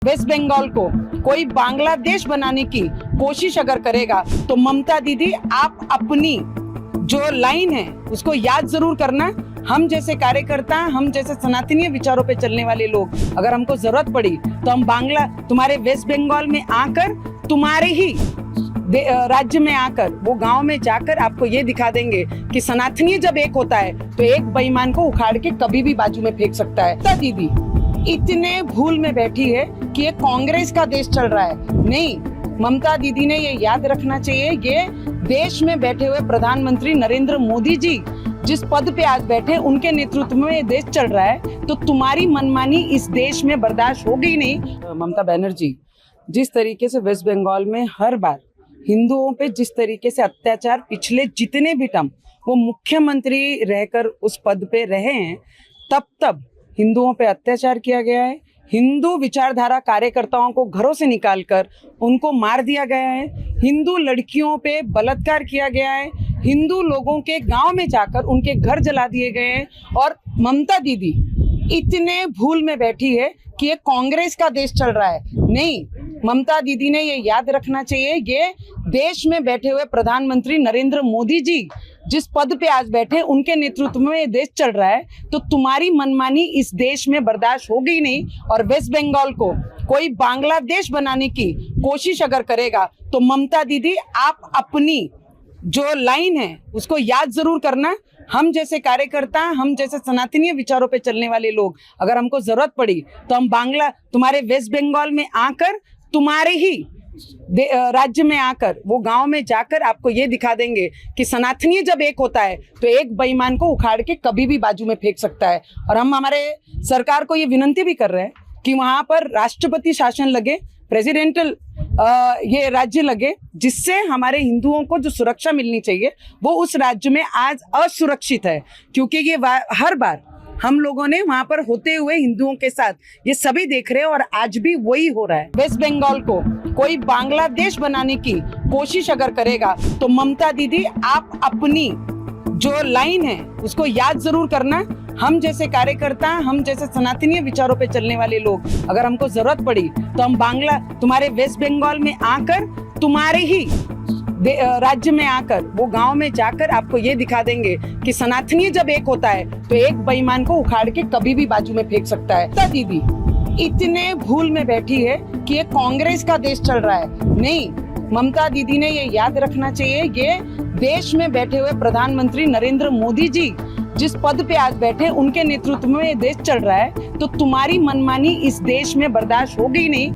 Waste Bengal को कोई बांग्लादेश बनाने की कोशिश अगर करेगा तो ममता दीदी आप अपनी जो लाइन है उसको याद जरूर करना। हम जैसे कार्यकर्ता, हम जैसे सनातनीय विचारों पे चलने वाले लोग, अगर हमको जरूरत पड़ी तो हम तुम्हारे वेस्ट बंगाल में आकर, तुम्हारे ही राज्य में आकर, वो गांव में जाकर आपको ये दिखा देंगे कि सनातनीय जब एक होता है तो एक बेईमान को उखाड़ के कभी भी बाजू में फेंक सकता है। ममता दीदी इतने भूल में बैठी है कि ये कांग्रेस का देश चल रहा है। नहीं, ममता दीदी ने ये याद रखना चाहिए, ये देश में बैठे हुए प्रधानमंत्री नरेंद्र मोदी जी जिस पद पे आज बैठे, उनके नेतृत्व में ये देश चल रहा है। तो तुम्हारी मनमानी इस देश में बर्दाश्त होगी नहीं। ममता बनर्जी जिस तरीके से वेस्ट बंगाल में हर बार हिंदुओं पे जिस तरीके से अत्याचार, पिछले जितने भी टर्म वो मुख्यमंत्री रहकर उस पद पे रहे हैं, तब हिंदुओं पे अत्याचार किया गया है। हिंदू विचारधारा कार्यकर्ताओं को घरों से निकालकर उनको मार दिया गया है। हिंदू लड़कियों पे बलात्कार किया गया है। हिंदू लोगों के गांव में जाकर उनके घर जला दिए गए हैं। और ममता दीदी इतने भूल में बैठी है कि ये कांग्रेस का देश चल रहा है। नहीं, ममता दीदी ने ये याद रखना चाहिए, ये देश में बैठे हुए प्रधानमंत्री नरेंद्र मोदी जी जिस पद पे आज बैठे, उनके नेतृत्व में ये देश चल रहा है। तो तुम्हारी मनमानी इस देश में बर्दाश्त होगी नहीं। और वेस्ट बंगाल को कोई बांग्लादेश बनाने की कोशिश अगर करेगा तो ममता दीदी आप अपनी जो लाइन है उसको याद जरूर करना। हम जैसे कार्यकर्ता, हम जैसे सनातनीय विचारों पे चलने वाले लोग, अगर हमको जरूरत पड़ी तो हम तुम्हारे वेस्ट बंगाल में आकर, तुम्हारे ही राज्य में आकर, वो गांव में जाकर आपको ये दिखा देंगे कि सनातनीय जब एक होता है तो एक बेईमान को उखाड़ के कभी भी बाजू में फेंक सकता है। और हम हमारे सरकार को ये विनती भी कर रहे हैं कि वहां पर राष्ट्रपति शासन लगे, प्रेसिडेंटल ये राज्य लगे, जिससे हमारे हिंदुओं को जो सुरक्षा मिलनी चाहिए वो उस राज्य में आज असुरक्षित है। क्योंकि ये हर बार हम लोगों ने वहां पर होते हुए हिंदुओं के साथ ये सभी देख रहे हैं और आज भी वही हो रहा है। वेस्ट बंगाल को कोई बांग्लादेश बनाने की कोशिश अगर करेगा तो ममता दीदी आप अपनी जो लाइन है उसको याद जरूर करना। हम जैसे कार्यकर्ता, हम जैसे सनातनीय विचारों पे चलने वाले लोग, अगर हमको जरूरत पड़ी तो हम तुम्हारे वेस्ट बंगाल में आकर, तुम्हारे ही राज्य में आकर, वो गांव में जाकर आपको ये दिखा देंगे कि सनातनीय जब एक होता है तो एक बेईमान को उखाड़ के कभी भी बाजू में फेंक सकता है। ममता दीदी इतने भूल में बैठी है कि ये कांग्रेस का देश चल रहा है। नहीं, ममता दीदी ने ये याद रखना चाहिए, ये देश में बैठे हुए प्रधानमंत्री नरेंद्र मोदी जी जिस पद पे आज बैठे, उनके नेतृत्व में ये देश चल रहा है। तो तुम्हारी मनमानी इस देश में बर्दाश्त होगी नहीं।